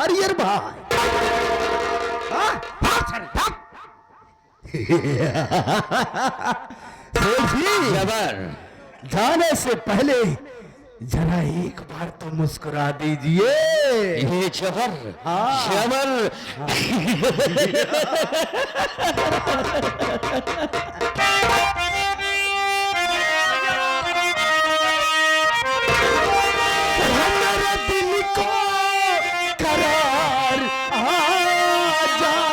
हरियर भाई। सेठ जी, जबर जाने से पहले जरा एक बार तो मुस्कुरा दीजिए। ये जबर हाँ। जबर हमारे दिल को करार आ जाए।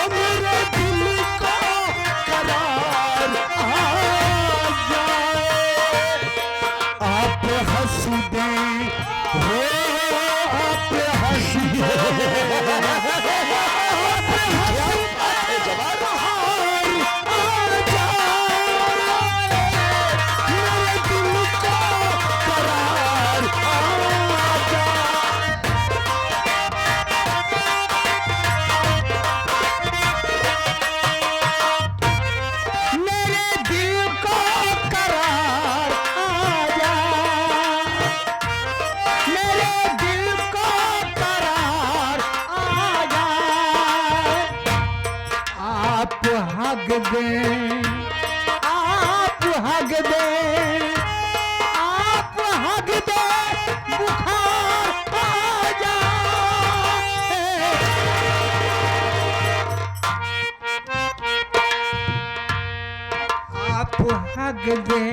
मेरे दिल को करार आ जाए। आप हंस दे हो, आप हंस दे। हग दे, आप हग दे, आप हग दे, बुखार आ जाए। आप हग दे,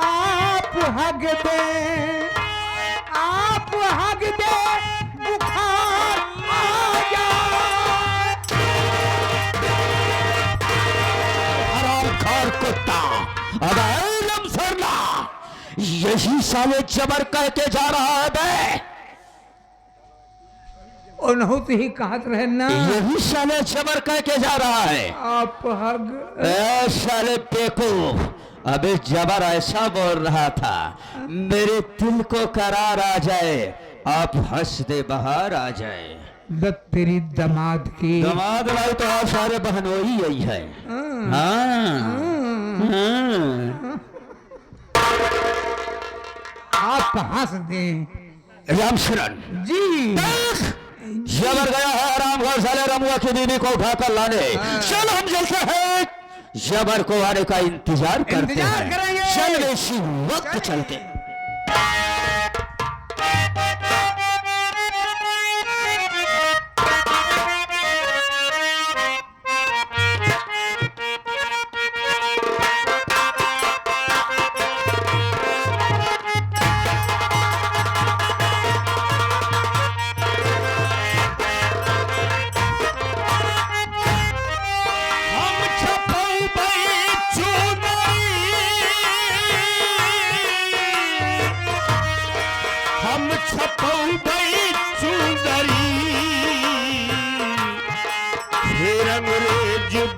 आप हग दे, आप हग दे, बुखार आ जाए। हरामखोर कुत्ता, अबे लमसरना, यही साले जबर कह के जा रहा है बे। उन्होंने ही कहत रहे ना, यही साले जबर कह के जा रहा है। आप हग ए साले बेवकूफ, अबे जबर ऐसा बोल रहा था मेरे दिल को करार आ जाए, आप हंस दे बाहर आ जाए। तेरी दमाद की दमाद भाई तो आप सारे बहनोई यही है। हाँ आप हंस दे रामशरण जी। जबर गया है आरामगढ़ साले रमुआ की बीवी को उठाकर लाने। चल हम जलते हैं, जबर को आने का इंतजार करते हैं। करेंगे। चल इसी वक्त चलते।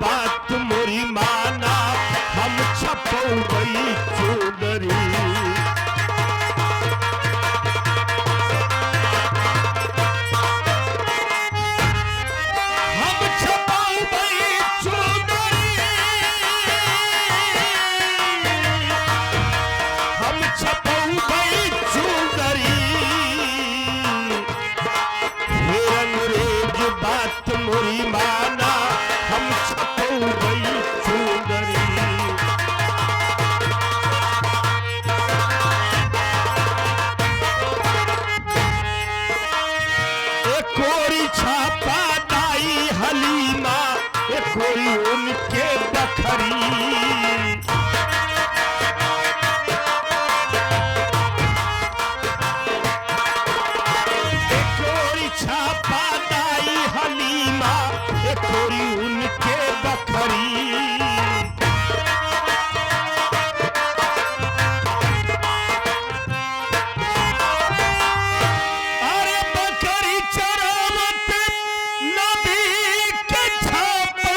बात मोरी माना, हम छपौ गई चुंदरी। हम छपौ गई चुंदरी, हम छपौ गई चुंदरी। हे अंग्रेज बात मोरी माना, हम छपौ गई चुंदरी। एक कोरी छापा दाई हलीमा, एक कोरी उनके बखरी। छापा दाई हलीमा, एक कोरी उनके बखरी। अरे बकरी चरावत नदी के छापा,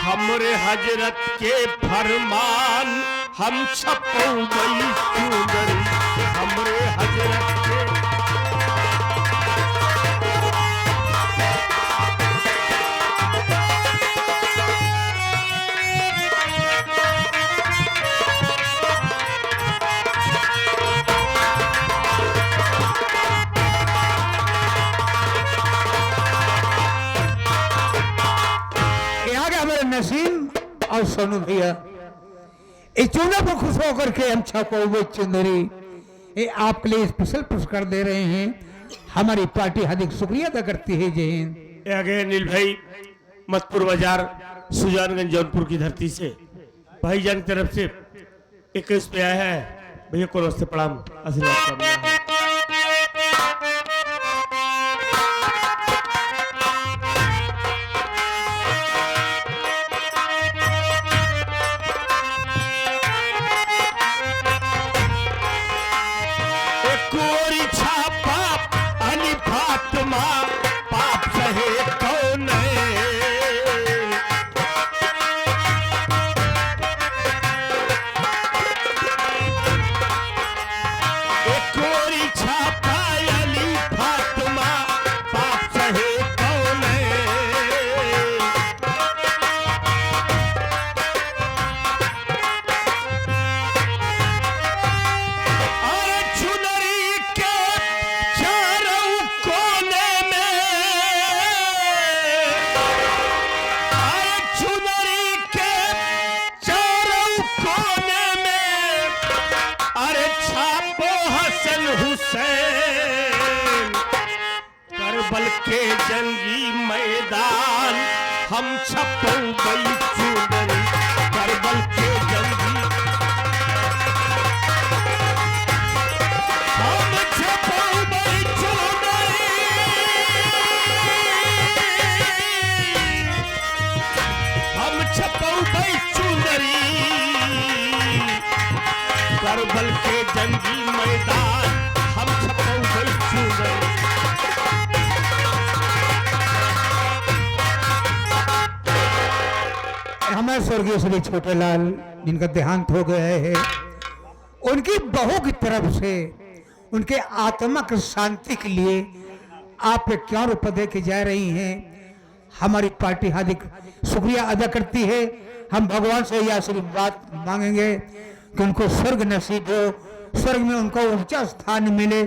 हमरे हजरत के फरमान हम छपौबई चुनरी हमरे हजरत के नसीम और सोनू भैया इस चुनाव पर खुश होकर के हम छपौबई चुनरी ये आपके लिए स्पेशल पुरस्कार दे रहे हैं। हमारी पार्टी हार्दिक शुक्रिया अदा करती है। जय हिंद। आगे नील भाई मतपुर बाजार सुजानगंज जौनपुर की धरती से भाईजान की तरफ से 21 पे आया है। भैया को नमस्ते प्रणाम आशीर्वाद करना है। करबल के जंगी मैदान हम छपौबई चुनरी करबल के जंगी हम छपौबई चुनरी हम छपौबई चुनरी करबल के जंगी मैदान हम छपौबई चुनरी। हमारे स्वर्गीय श्री छोटेलाल जिनका देहांत हो गया है, उनकी बहू की तरफ से उनके आत्मा की शांति के लिए आप 51 रुपए दे के जा रही हैं। हमारी पार्टी हार्दिक शुक्रिया अदा करती है। हम भगवान से यह आशीर्वाद मांगेंगे कि उनको स्वर्ग नसीब हो, स्वर्ग में उनको ऊंचा स्थान मिले।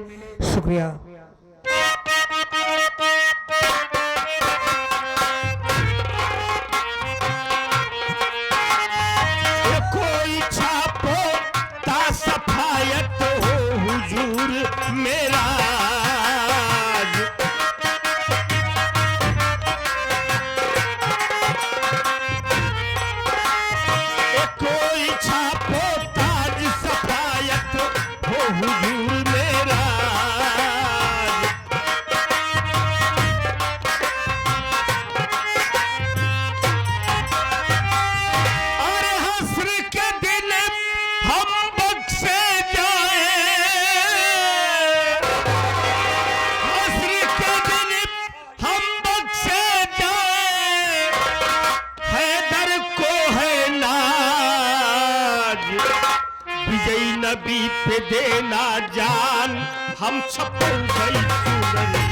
शुक्रिया। सफायत हो हुजूर मेरा कोई छापो ताज सफायत हो हुजूर मेरा अरे हस्र के दिन हम नबी पे देना जान हम छपौबई चुनरी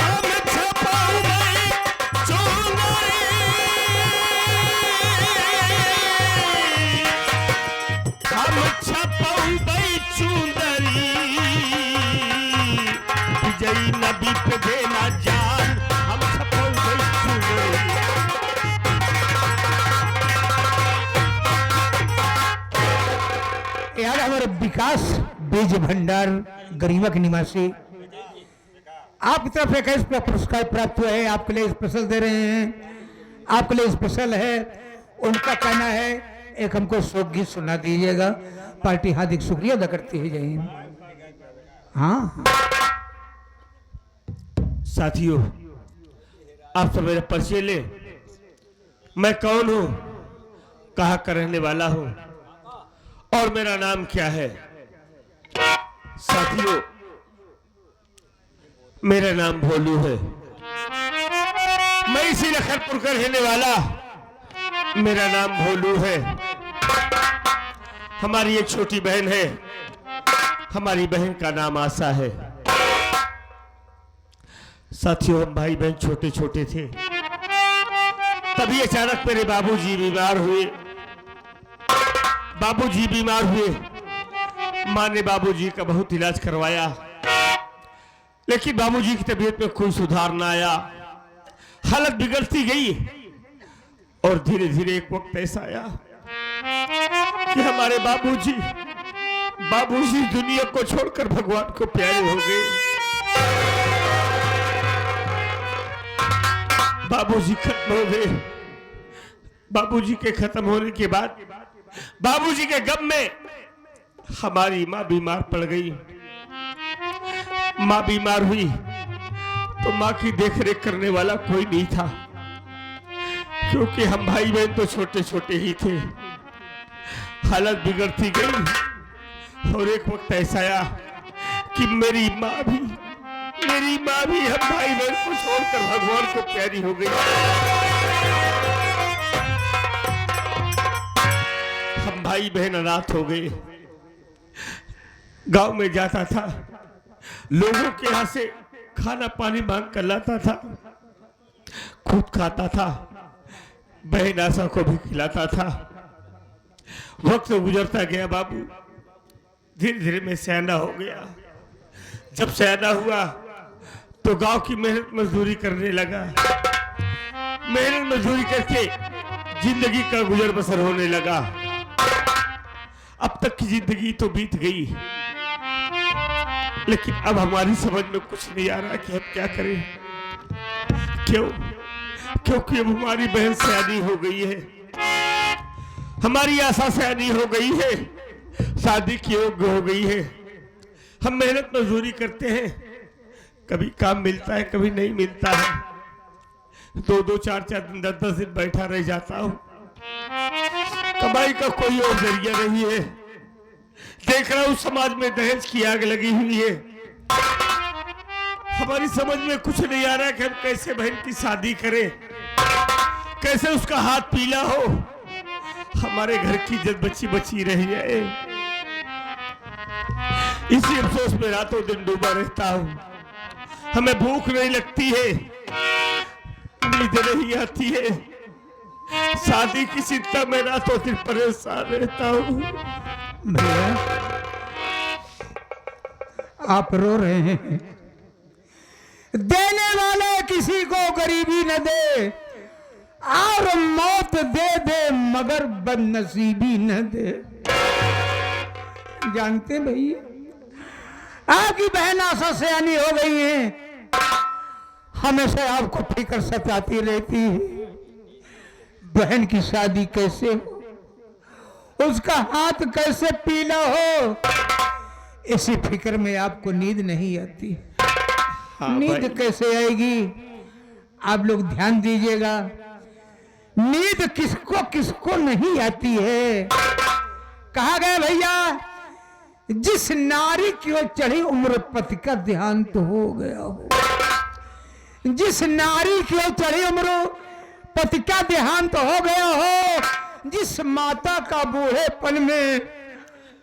हम छपौबई चुनरी हम छपौबई चुनरी विजयी नबी पे देना जान हम छपौबई चुनरी। यार हमारे विकास बीज भंडार गरीबा के निवासी आपकी तरफ एक ऐसा पुरस्कार प्राप्त हुआ है, आपके लिए स्पेशल दे रहे हैं। आपके लिए स्पेशल है। उनका कहना है एक हमको शोक गीत सुना दीजिएगा। पार्टी हार्दिक शुक्रिया अदा करती है। जय हिंद। हाँ साथियों, आप सब मेरा परिचय ले। मैं कौन हूं, कहां का रहने वाला हूं और मेरा नाम क्या है। साथियों, मेरा नाम भोलू है, मैं इसी लखनपुर का रहने वाला, मेरा नाम भोलू है। हमारी एक छोटी बहन है, हमारी बहन का नाम आशा है। साथियों, हम भाई बहन छोटे छोटे थे, तभी अचानक मेरे बाबूजी बीमार हुए। बाबूजी बीमार हुए, माँ ने बाबूजी का बहुत इलाज करवाया, लेकिन बाबूजी की तबीयत में कोई सुधार ना आया। हालत बिगड़ती गई और धीरे धीरे एक वक्त ऐसा आया कि हमारे बाबूजी दुनिया को छोड़कर भगवान को प्यारे हो गए। बाबूजी खत्म हो गए। बाबूजी के खत्म होने के बाद बाबूजी के गम में हमारी माँ बीमार पड़ गई। माँ बीमार हुई तो माँ की देखरेख करने वाला कोई नहीं था, क्योंकि हम भाई बहन तो छोटे छोटे ही थे। हालत बिगड़ती गई और एक वक्त ऐसा आया कि मेरी माँ भी हम भाई बहन को छोड़कर भगवान को प्यारी हो गई। हम भाई बहन अनाथ हो गए। गांव में जाता था, लोगों के यहाँ से खाना पानी मांग कर लाता था, खुद खाता था, बहन आशा को भी खिलाता था। वक्त गुजरता गया, बाबू धीरे धीरे मैं सयाना हो गया। जब सयाना हुआ तो गांव की मेहनत मजदूरी करने लगा। मेहनत मजदूरी करके जिंदगी का गुजर बसर होने लगा। अब तक की जिंदगी तो बीत गई, लेकिन अब हमारी समझ में कुछ नहीं आ रहा कि हम क्या करें। क्योंकि अब हमारी बहन सयानी हो गई है, हमारी आशा सयानी हो गई है, शादी की योग्य हो गई है। हम मेहनत मजदूरी करते हैं, कभी काम मिलता है, कभी नहीं मिलता है। 2-2, 4-4 दिन, 10-10 दिन बैठा रह जाता हूं। कमाई का कोई और जरिया नहीं है। देख रहा हूं समाज में दहेज की आग लगी हुई है। हमारी समझ में कुछ नहीं आ रहा कि हम कैसे बहन की शादी करें, कैसे उसका हाथ पीला हो, हमारे घर की इज्जत बची रह जाए। इसी अफसोस में रातों दिन डूबा रहता हूं। हमें भूख नहीं लगती है, नींद नहीं आती है, शादी की चिंता में रातों दिन परेशान रहता हूं। भैया, आप रो रहे हैं। देने वाले किसी को गरीबी न दे और मौत दे दे मगर बदनसीबी न दे। जानते भैया, आपकी बहन आशा सयानी हो गई है, हमेशा आपको फिक्र सताती रहती है। बहन की शादी कैसे हो, उसका हाथ कैसे पीला हो, इसी फिक्र में आपको नींद नहीं आती। नींद कैसे आएगी, आप लोग ध्यान दीजिएगा। नींद किसको किसको नहीं आती है। कहा गया भैया, जिस नारी की ओर चढ़ी उम्र पति का देहांत हो गया हो। जिस नारी की ओर चढ़ी उम्र पति का देहांत हो गया हो, जिस माता का बूढ़ेपन में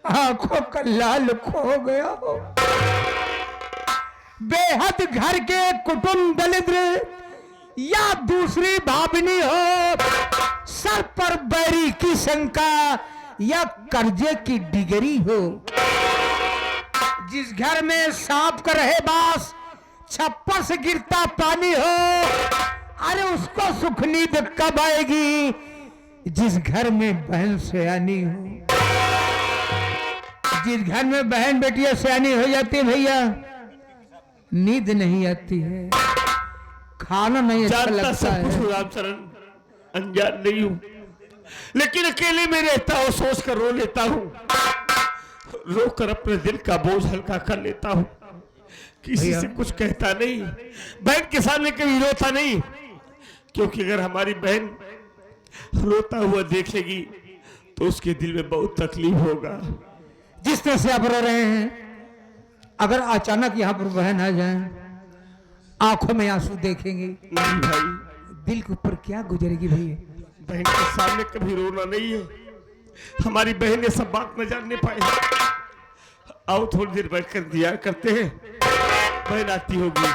आंखों का लाल खो गया हो, बेहद घर के कुटुंब दरिद्र या दूसरी भावनी हो, सर पर बैरी की शंका या कर्जे की डिगरी हो, जिस घर में सांप का रहे बास, छप्पर से गिरता पानी हो, अरे उसको सुख नींद कब आएगी। जिस घर में बहन सयानी हो, जिस घर में बहन बेटियां सयानी हो जाती है भैया, नींद नहीं आती है, खाना नहीं अच्छा लगता है। राम शरण, अनजान नहीं हूं, लेकिन अकेले में रहता हूं, सोच कर रो लेता हूं, रोकर अपने दिल का बोझ हल्का कर लेता हूं। किसी से कुछ कहता नहीं, बहन के सामने कभी रोता नहीं, क्योंकि अगर हमारी बहन रोता हुआ देखेगी तो उसके दिल में बहुत तकलीफ होगा। जिस तरह से आप रो रहे हैं, अगर अचानक यहाँ पर बहन आ जाए आंखों में आंसू देखेंगे, नहीं भाई, दिल के ऊपर क्या गुजरेगी भैया? बहन के सामने कभी रोना नहीं है। हमारी बहन ये सब बात न जानने पाए। आओ थोड़ी देर बैठकर दिया करते हैं, बहन आती होगी।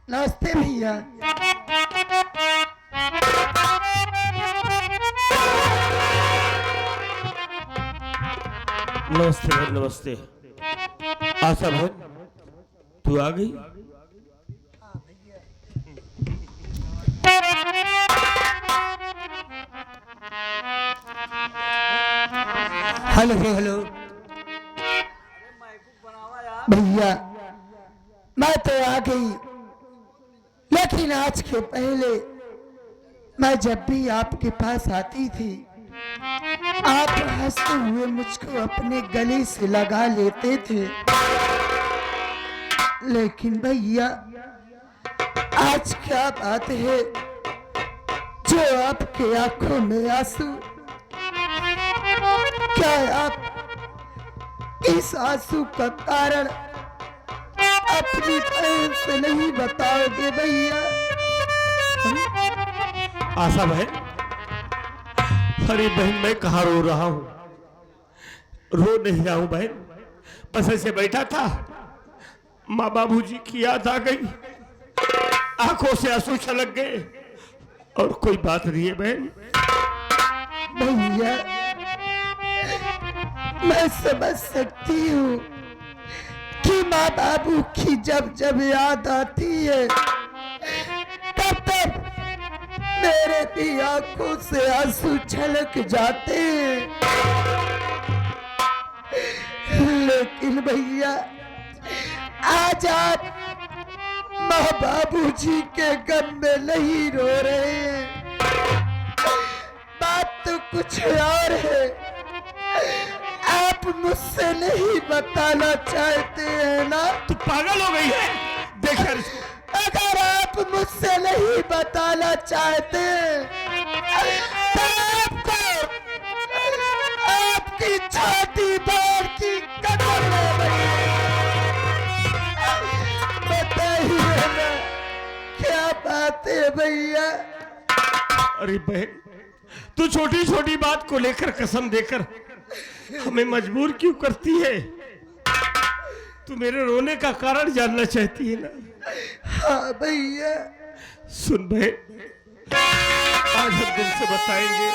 नमस्ते भैया। नमस्ते बहन, नमस्ते। आशा बहन, तू आ गई? हेलो हेलो भैया, मैं तो आ गई, लेकिन आज के पहले मैं जब भी आपके पास आती थी, आप हंसते हुए मुझको अपने गले से लगा लेते थे। लेकिन भैया आज क्या बात है जो आपके आंखों में आंसू? क्या आप इस आंसू का कारण अपनी बहन से नहीं बताओगे भैया? आशा बहन, अरे बहन मैं कहाँ रो रहा हूँ? रो नहीं रहा हूँ बहन, बस ऐसे बैठा था, माँ बाबूजी की याद आ गई, आंखों से आंसू छलक गए, और कोई बात नहीं है बहन। भैया मैं समझ सकती हूँ कि माँ बाबू की जब जब याद आती है तब तब मेरे भी आंखों से आंसू छलक जाते हैं। लेकिन भैया आज आप माँ बाबू जी के गम में नहीं रो रहे हैं, बात तो कुछ और है। आप मुझसे नहीं बताना चाहते हैं ना? तू पागल हो गई है? देख यार इसको। अगर आप मुझसे नहीं बताना चाहते तो आपको आपकी छाती बार की कदर है भैया। बताइए ना क्या बात है भैया? अरे बहन, तू छोटी छोटी बात को लेकर कसम देकर हमें मजबूर क्यों करती है? तू मेरे रोने का कारण जानना चाहती है ना? हाँ भैया। सुन बहन, आज हम तुमसे बताएंगे।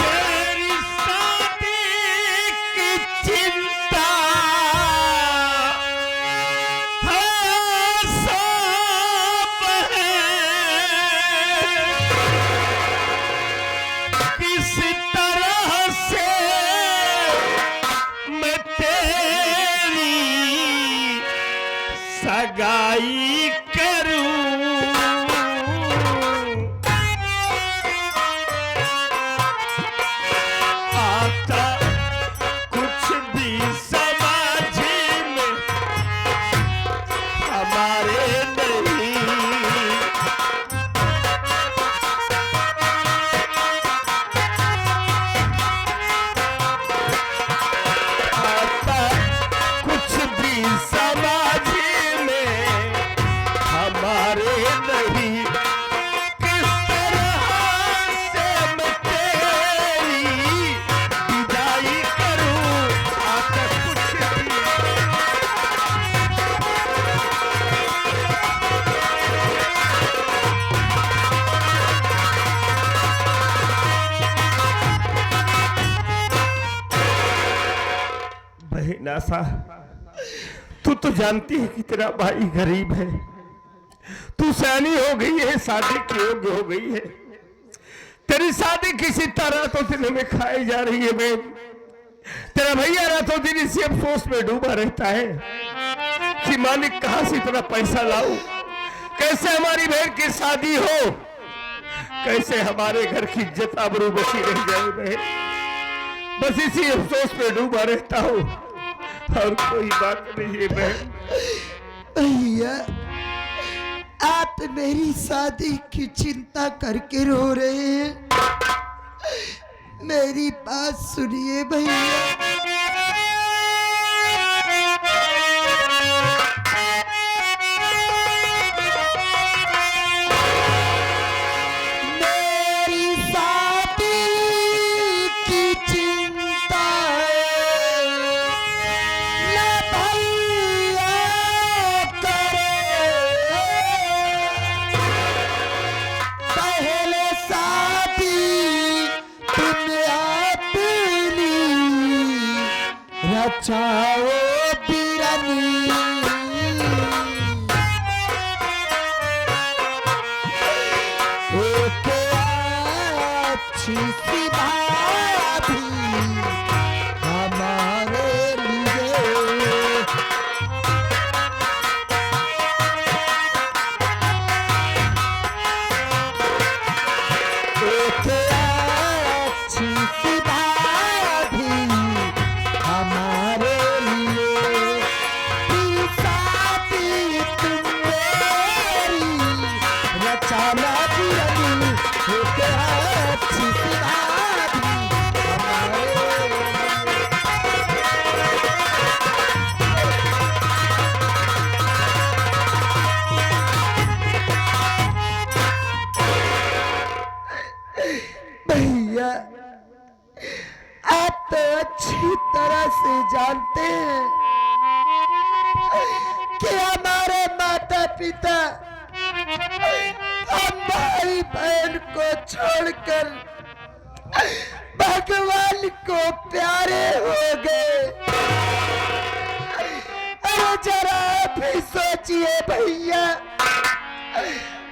तेरी शादी की चिंता है सब है, किस तरह से मैं तेरी सगाई करूं। आता कुछ भी समझ में हमारे नहीं, आता कुछ भी समझ में हमारे नहीं, किस तरह से मैं तेरी विदाई करूं। आता कुछ भी बहन आशा, तू तो जानती है कि तेरा भाई गरीब है, तू सयानी हो गई है, शादी की योग्य हो गई है, तेरी शादी किसी तरह रातों दिन में खाई जा रही है बहन। तेरा भैया रातों दिन इसी अफसोस में डूबा रहता है कि मालिक कहां से इतना पैसा लाऊं, कैसे हमारी बहन की शादी हो, कैसे हमारे घर की इज्जत आबरू बची रह जाए बहन। बस इसी अफसोस पे डूबा रहता हूँ और कोई बात नहीं है बहन। भैया आप मेरी शादी की चिंता करके रो रहे हैं, मेरी बात सुनिए भैया। मेरी शादी की चिंता न भैया करे, पहले शादी तुम अपनी रचाओ बिरनी। एक अच्छी सी भाभी हमारे लिए, एक अच्छी सी भाभी हमारे लिए, की शादी तुम मेरी रचाना बिरनी। एक अच्छी सी भाभी हमारे लिए। भैया आप तो अच्छी तरह से जानते हैं कि हमारे माता पिता हम भाई बहन को छोड़कर भगवान को प्यारे हो गए। अरे जरा आप ही सोचिए भैया,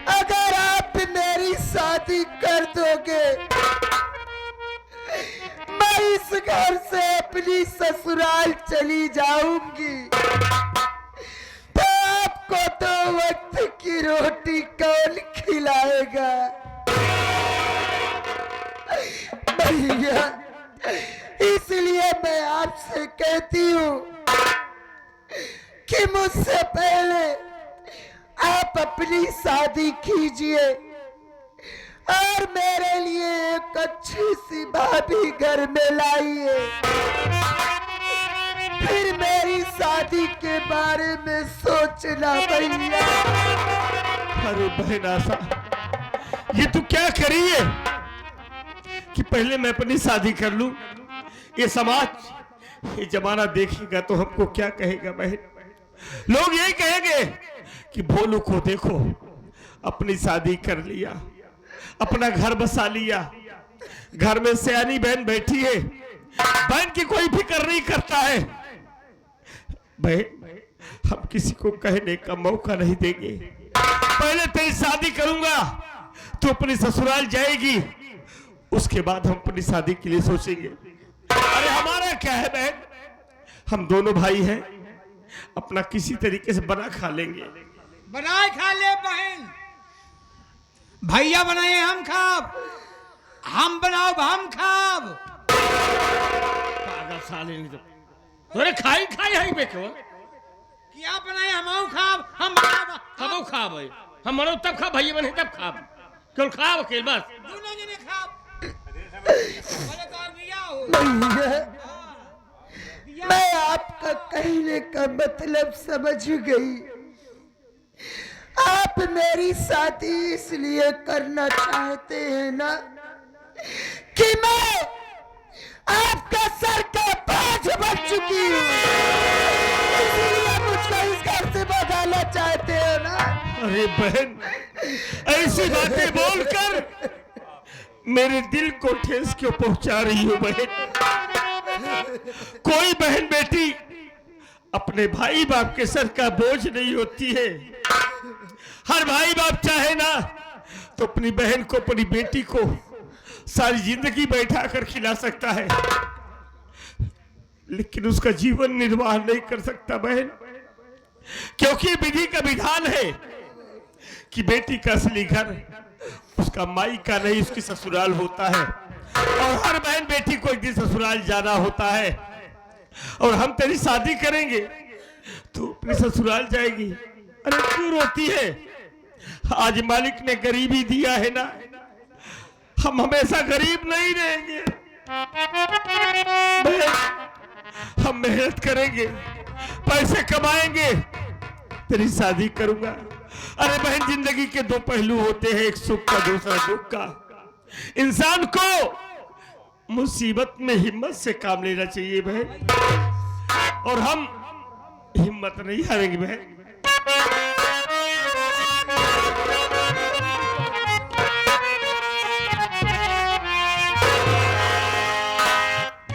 अगर आप मेरी शादी कर दोगे, मैं इस घर से अपनी ससुराल चली जाऊंगी, तो आपको दो वक्त की रोटी कौन खिलाएगा? भैया इसलिए मैं आपसे कहती हूँ कि मुझसे पहले आप अपनी शादी कीजिए और मेरे लिए एक अच्छी सी भाभी घर में लाइए, फिर मेरी शादी के बारे में सोचना भैया। अरे बहन आशा, ये तू क्या करी है कि पहले मैं अपनी शादी कर लूं? ये समाज, ये जमाना देखेगा तो हमको क्या कहेगा बहन? लोग यही कहेंगे कि भोलू को देखो, अपनी शादी कर लिया, अपना घर बसा लिया, घर में सयानी बहन बैठी है, बहन की कोई फिक्र नहीं करता है। बहन हम किसी को कहने का मौका नहीं देंगे। पहले तेरी शादी करूंगा, तू अपनी ससुराल जाएगी, उसके बाद हम अपनी शादी के लिए सोचेंगे। अरे हमारा क्या है बहन, हम दोनों भाई हैं, अपना किसी तरीके से बना खा लेंगे। बनाए खा ले बहन, भैया बनाए हम खाब, हम बनाओ हम खाब। पागल साले नहीं तो अरे खाई खाई है बेको, क्या बनाए हम खाब, हम बनाओ तब खाब है, हम मरो तब खा, भैया बने तब खाब, केवल खाब अकेले बस। दोनों जने खाब। बोले तो दिया हो। भैया मैं आपका कहने का मतलब समझ गई। आप मेरी शादी इसलिए करना चाहते हैं ना कि मैं आपका सर का बोझ बन चुकी हूँ, इसलिए मुझको इस घर से भगाना चाहते हो ना? अरे बहन ऐसी बातें बोलकर मेरे दिल को ठेस क्यों पहुंचा रही हो बहन? कोई बहन बेटी अपने भाई बाप के सर का बोझ नहीं होती है। हर भाई बाप चाहे ना तो अपनी बहन को, अपनी बेटी को सारी जिंदगी बैठा कर खिला सकता है, लेकिन उसका जीवन निर्वाह नहीं कर सकता बहन, क्योंकि विधि का विधान है कि बेटी का असली घर उसका माई का नहीं, उसकी ससुराल होता है। और हर बहन बेटी को एक दिन ससुराल जाना होता है। और हम तेरी शादी करेंगे, तू अपने ससुराल जाएगी। अरे क्यों रोती है? आज मालिक ने गरीबी दिया है ना, हम हमेशा गरीब नहीं रहेंगे। हम मेहनत करेंगे, पैसे कमाएंगे, तेरी शादी करूंगा। अरे बहन, जिंदगी के दो पहलू होते हैं, एक सुख का, दूसरा दुख का। इंसान को मुसीबत में हिम्मत से काम लेना चाहिए बहन, और हम हिम्मत नहीं हारेंगे बहन।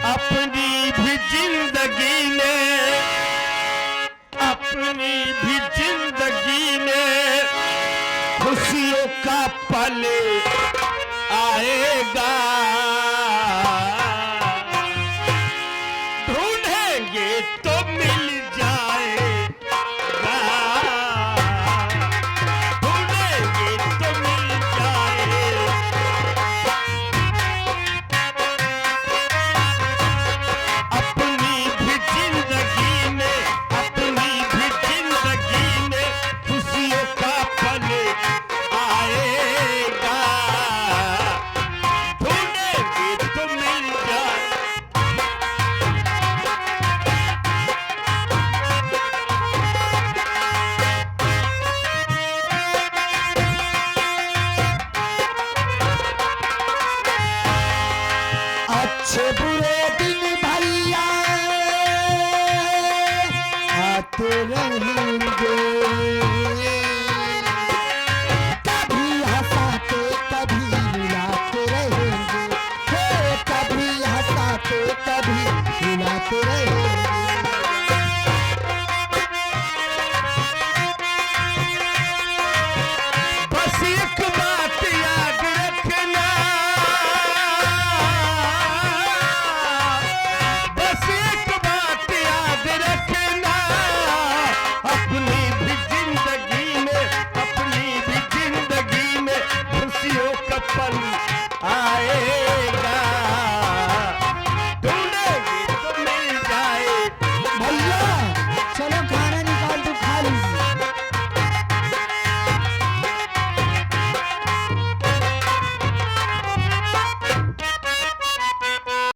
अपनी भी जिंदगी में, अपनी भी जिंदगी में खुशियों का पल आएगा। ढूंढेंगे तो मिल जाएगा, ढूंढेंगे तो मिल जाएगा। अपनी भी जिंदगी में, अपनी भी जिंदगी में खुशियों का पल आएगा। ढूंढेंगे तो मिल जाए। अच्छे